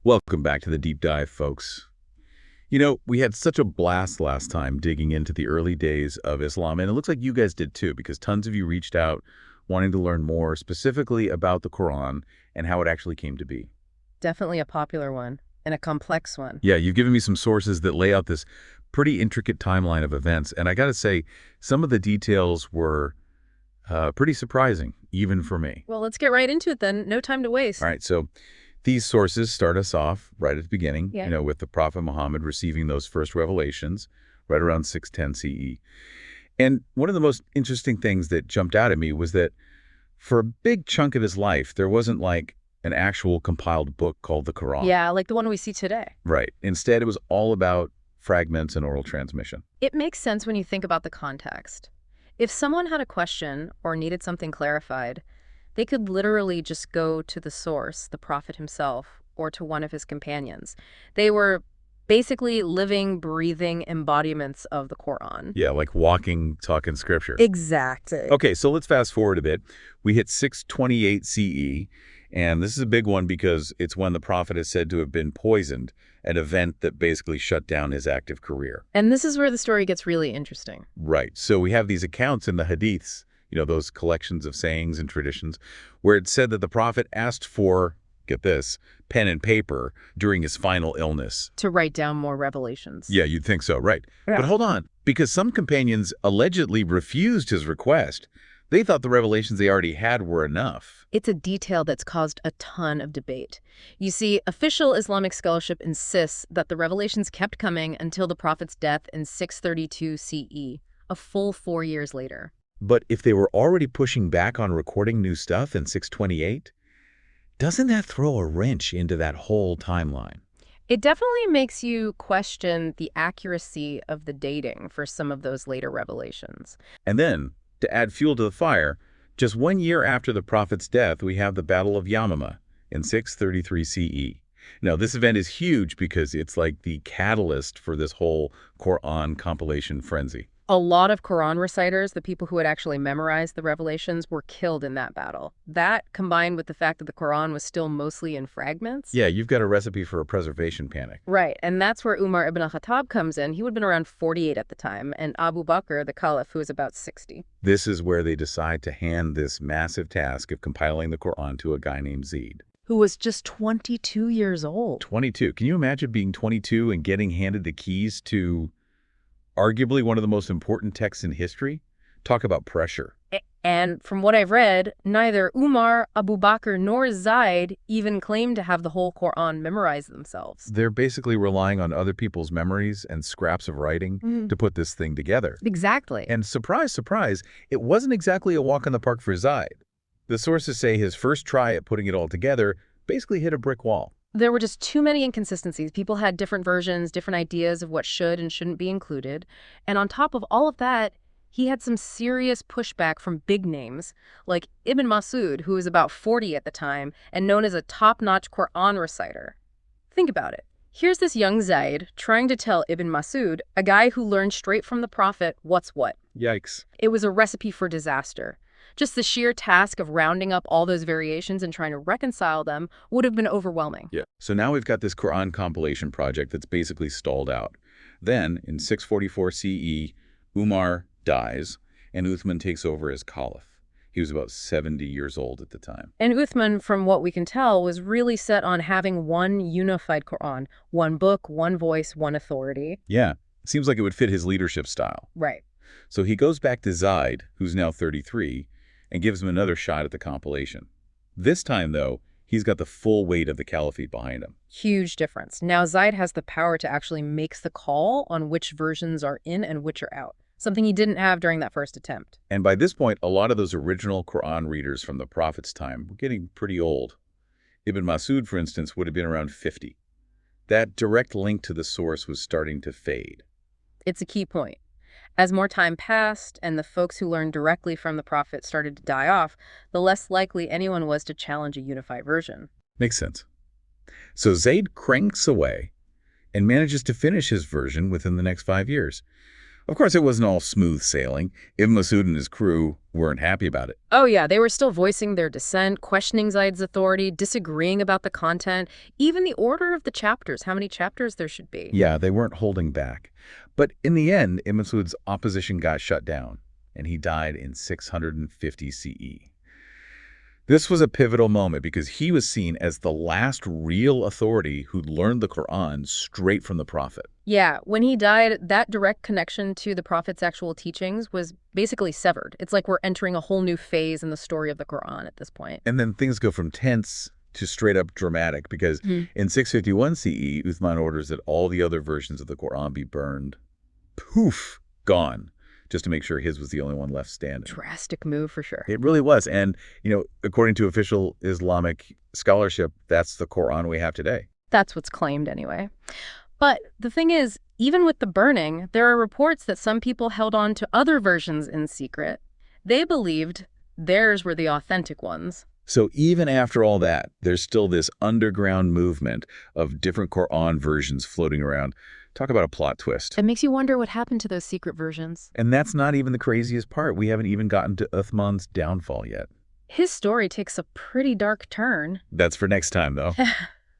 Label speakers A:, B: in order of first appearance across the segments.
A: Welcome back to the deep dive, folks. We had such a blast last time digging into the early days of Islam, and it looks like you guys did too, because tons of you reached out wanting to learn more specifically about the Quran and how it actually came to be.
B: Definitely a popular one, and a complex one.
A: Yeah, you've given me some sources that lay out this pretty intricate timeline of events, and I got to say, some of the details were pretty surprising, even for me.
B: Well, let's get right into it then. No time to waste.
A: All right, so these sources start us off right at the beginning,
B: Yeah.
A: with the Prophet Muhammad receiving those first revelations right around 610 CE. And one of the most interesting things that jumped out at me was that for a big chunk of his life, there wasn't like an actual compiled book called the Quran.
B: Yeah, like the one we see today.
A: Right. Instead, it was all about fragments and oral transmission.
B: It makes sense when you think about the context. If someone had a question or needed something clarified, they could literally just go to the source, the prophet himself, or to one of his companions. They were basically living, breathing embodiments of the Quran.
A: Yeah, like walking, talking scripture.
B: Exactly.
A: Okay, so let's fast forward a bit. We hit 628 CE, and this is a big one because it's when the prophet is said to have been poisoned, an event that basically shut down his active career.
B: And this is where the story gets really interesting.
A: Right. So we have these accounts in the hadiths, those collections of sayings and traditions, where it said that the prophet asked for, get this, pen and paper during his final illness.
B: To write down more revelations.
A: Yeah, you'd think so, right.
B: Yeah.
A: But hold on, because some companions allegedly refused his request. They thought the revelations they already had were enough.
B: It's a detail that's caused a ton of debate. You see, official Islamic scholarship insists that the revelations kept coming until the prophet's death in 632 CE, a full 4 years later.
A: But if they were already pushing back on recording new stuff in 628, doesn't that throw a wrench into that whole timeline?
B: It definitely makes you question the accuracy of the dating for some of those later revelations.
A: And then, to add fuel to the fire, just 1 year after the prophet's death, we have the Battle of Yamama in 633 CE. Now, this event is huge because it's like the catalyst for this whole Quran compilation frenzy.
B: A lot of Quran reciters, the people who had actually memorized the revelations, were killed in that battle. That, combined with the fact that the Quran was still mostly in fragments.
A: Yeah, you've got a recipe for a preservation panic.
B: Right, and that's where Umar ibn al-Khattab comes in. He would have been around 48 at the time, and Abu Bakr, the caliph, who was about 60.
A: This is where they decide to hand this massive task of compiling the Quran to a guy named Zayd.
B: Who was just 22 years old.
A: 22. Can you imagine being 22 and getting handed the keys to arguably one of the most important texts in history? Talk about pressure.
B: And from what I've read, neither Umar, Abu Bakr, nor Zayd even claimed to have the whole Quran memorized themselves.
A: They're basically relying on other people's memories and scraps of writing to put this thing together.
B: Exactly.
A: And surprise, surprise, it wasn't exactly a walk in the park for Zayd. The sources say his first try at putting it all together basically hit a brick wall.
B: There were just too many inconsistencies. People had different versions, different ideas of what should and shouldn't be included. And on top of all of that, he had some serious pushback from big names, like Ibn Masud, who was about 40 at the time and known as a top-notch Quran reciter. Think about it. Here's this young Zayd trying to tell Ibn Masud, a guy who learned straight from the prophet, what's what.
A: Yikes.
B: It was a recipe for disaster. Just the sheer task of rounding up all those variations and trying to reconcile them would have been overwhelming.
A: Yeah. So now we've got this Quran compilation project that's basically stalled out. Then, in 644 CE, Umar dies, and Uthman takes over as caliph. He was about 70 years old at the time.
B: And Uthman, from what we can tell, was really set on having one unified Quran, one book, one voice, one authority.
A: Yeah. It seems like it would fit his leadership style.
B: Right.
A: So he goes back to Zayd, who's now 33, and gives him another shot at the compilation. This time, though, he's got the full weight of the caliphate behind him.
B: Huge difference. Now Zayd has the power to actually make the call on which versions are in and which are out, something he didn't have during that first attempt.
A: And by this point, a lot of those original Quran readers from the Prophet's time were getting pretty old. Ibn Masud, for instance, would have been around 50. That direct link to the source was starting to fade.
B: It's a key point. As more time passed and the folks who learned directly from the prophet started to die off, the less likely anyone was to challenge a unified version.
A: Makes sense. So Zayd cranks away and manages to finish his version within the next 5 years. Of course, it wasn't all smooth sailing. Ibn Masud and his crew weren't happy about it.
B: Oh yeah, they were still voicing their dissent, questioning Zayd's authority, disagreeing about the content, even the order of the chapters, how many chapters there should be.
A: Yeah, they weren't holding back. But in the end, Ibn Masud's opposition got shut down, and he died in 650 CE. This was a pivotal moment because he was seen as the last real authority who'd learned the Quran straight from the Prophet.
B: Yeah, when he died, that direct connection to the Prophet's actual teachings was basically severed. It's like we're entering a whole new phase in the story of the Quran at this point.
A: And then things go from tense to straight up dramatic because in 651 CE, Uthman orders that all the other versions of the Quran be burned. Poof, gone, just to make sure his was the only one left standing.
B: Drastic move for sure.
A: It really was. And, according to official Islamic scholarship, that's the Quran we have today.
B: That's what's claimed anyway. But the thing is, even with the burning, there are reports that some people held on to other versions in secret. They believed theirs were the authentic ones.
A: So even after all that, there's still this underground movement of different Quran versions floating around. Talk about a plot twist.
B: It makes you wonder what happened to those secret versions.
A: And that's not even the craziest part. We haven't even gotten to Uthman's downfall yet.
B: His story takes a pretty dark turn.
A: That's for next time, though.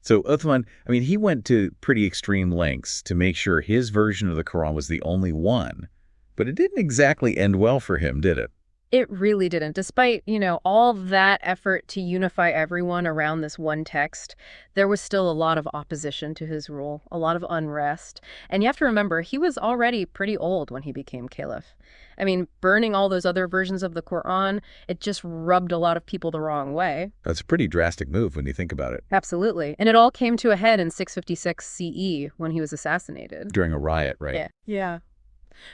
A: So Uthman, he went to pretty extreme lengths to make sure his version of the Quran was the only one. But it didn't exactly end well for him, did it?
B: It really didn't. Despite, all that effort to unify everyone around this one text, there was still a lot of opposition to his rule, a lot of unrest. And you have to remember, he was already pretty old when he became caliph. Burning all those other versions of the Quran, it just rubbed a lot of people the wrong way.
A: That's a pretty drastic move when you think about it.
B: Absolutely. And it all came to a head in 656 CE when he was assassinated.
A: During a riot, right?
B: Yeah.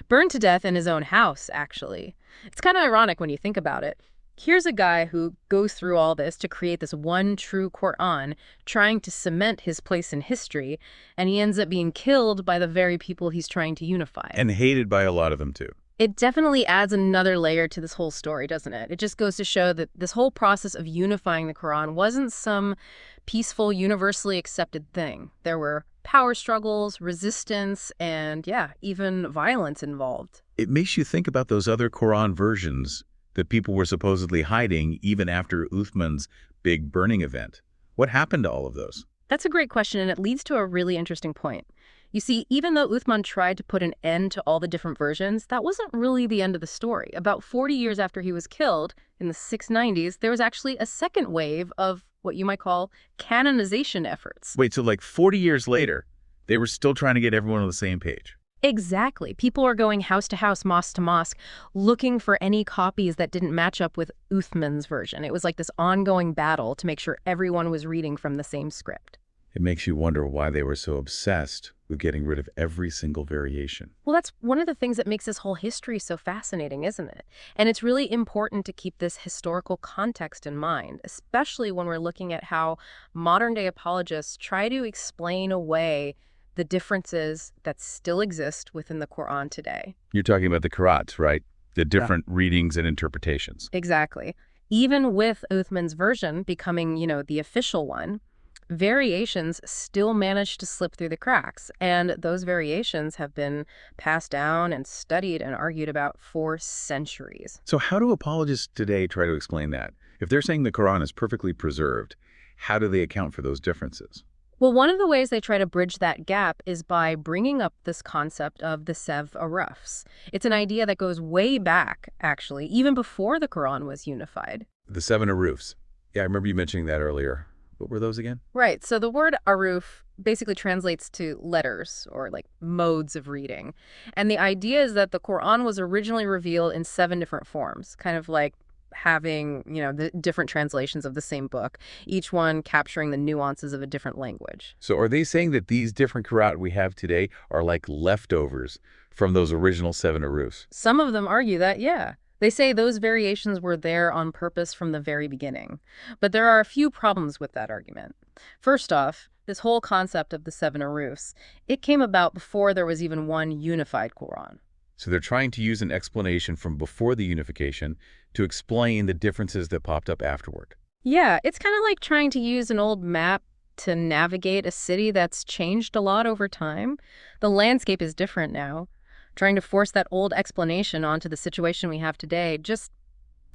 B: Burned to death in his own house, actually. It's kind of ironic when you think about it. Here's a guy who goes through all this to create this one true Quran, trying to cement his place in history, and he ends up being killed by the very people he's trying to unify.
A: And hated by a lot of them, too.
B: It definitely adds another layer to this whole story, doesn't it? It just goes to show that this whole process of unifying the Quran wasn't some peaceful, universally accepted thing. There were power struggles, resistance, and even violence involved.
A: It makes you think about those other Quran versions that people were supposedly hiding even after Uthman's big burning event. What happened to all of those?
B: That's a great question, and it leads to a really interesting point. You see, even though Uthman tried to put an end to all the different versions, that wasn't really the end of the story. About 40 years after he was killed, in the 690s, there was actually a second wave of what you might call canonization efforts.
A: Wait, so 40 years later, they were still trying to get everyone on the same page?
B: Exactly. People are going house to house, mosque to mosque, looking for any copies that didn't match up with Uthman's version. It was like this ongoing battle to make sure everyone was reading from the same script.
A: It makes you wonder why they were so obsessed with getting rid of every single variation.
B: Well, that's one of the things that makes this whole history so fascinating, isn't it? And it's really important to keep this historical context in mind, especially when we're looking at how modern-day apologists try to explain away the differences that still exist within the Quran today.
A: You're talking about the qira'at, right? The different readings and interpretations.
B: Exactly. Even with Uthman's version becoming, the official one, variations still manage to slip through the cracks, and those variations have been passed down and studied and argued about for centuries.
A: So how do apologists today try to explain that? If they're saying the Quran is perfectly preserved, how do they account for those differences?
B: Well, one of the ways they try to bridge that gap is by bringing up this concept of the sev arufs. It's an idea that goes way back, actually, even before the Quran was unified.
A: The 7 arufs. Yeah, I remember you mentioning that earlier. What were those again?
B: Right. So the word aruf basically translates to letters or modes of reading. And the idea is that the Quran was originally revealed in 7 different forms, kind of like having, the different translations of the same book, each one capturing the nuances of a different language.
A: So are they saying that these different qira'at we have today are like leftovers from those original 7 arufs?
B: Some of them argue that, yeah. They say those variations were there on purpose from the very beginning. But there are a few problems with that argument. First off, this whole concept of the 7 arufs, it came about before there was even one unified Quran.
A: So they're trying to use an explanation from before the unification to explain the differences that popped up afterward.
B: Yeah, it's kind of like trying to use an old map to navigate a city that's changed a lot over time. The landscape is different now. Trying to force that old explanation onto the situation we have today just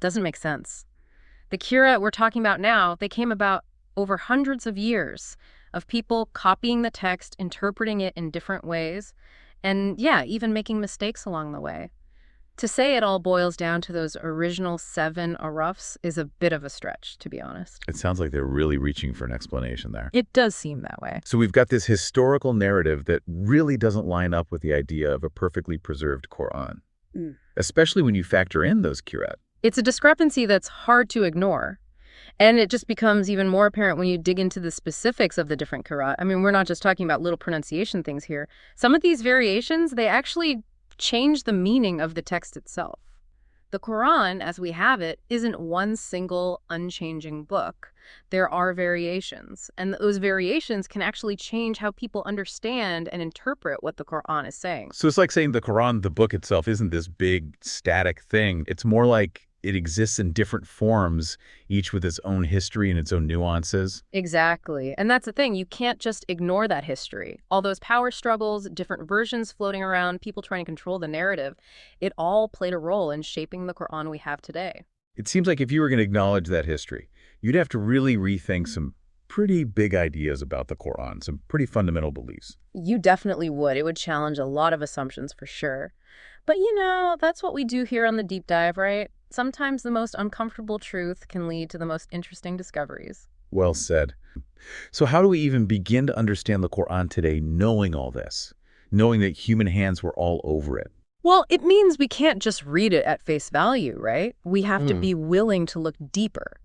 B: doesn't make sense. The Qur'an we're talking about now, they came about over hundreds of years of people copying the text, interpreting it in different ways, and yeah, even making mistakes along the way. To say it all boils down to those original 7 arafs is a bit of a stretch, to be honest.
A: It sounds like they're really reaching for an explanation there.
B: It does seem that way.
A: So we've got this historical narrative that really doesn't line up with the idea of a perfectly preserved Quran, especially when you factor in those Qur'an.
B: It's a discrepancy that's hard to ignore. And it just becomes even more apparent when you dig into the specifics of the different Qur'an. I mean, we're not just talking about little pronunciation things here. Some of these variations, they actually change the meaning of the text itself. The Quran, as we have it, isn't one single unchanging book. There are variations, and those variations can actually change how people understand and interpret what the Quran is saying.
A: So it's like saying the Quran, the book itself, isn't this big static thing. It's more like it exists in different forms, each with its own history and its own nuances.
B: Exactly. And that's the thing. You can't just ignore that history. All those power struggles, different versions floating around, people trying to control the narrative, it all played a role in shaping the Quran we have today.
A: It seems like if you were going to acknowledge that history, you'd have to really rethink some pretty big ideas about the Quran, some pretty fundamental beliefs.
B: You definitely would. It would challenge a lot of assumptions for sure. But that's what we do here on the Deep Dive, right? Sometimes the most uncomfortable truth can lead to the most interesting discoveries.
A: Well said. So how do we even begin to understand the Quran today knowing all this, knowing that human hands were all over it?
B: Well, it means we can't just read it at face value, right? We have to be willing to look deeper.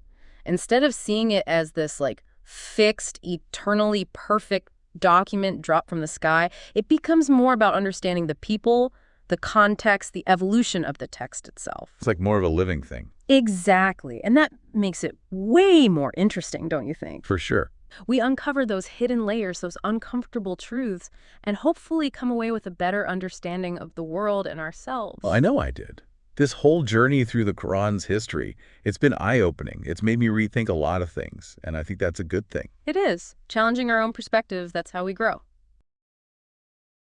B: Instead of seeing it as this fixed, eternally perfect document dropped from the sky, it becomes more about understanding the people, the context, the evolution of the text itself.
A: It's like more of a living thing.
B: Exactly. And that makes it way more interesting, don't you think?
A: For sure.
B: We uncover those hidden layers, those uncomfortable truths, and hopefully come away with a better understanding of the world and ourselves.
A: Well, I know I did. This whole journey through the Quran's history, it's been eye-opening. It's made me rethink a lot of things, and I think that's a good thing.
B: It is. Challenging our own perspectives, that's how we grow.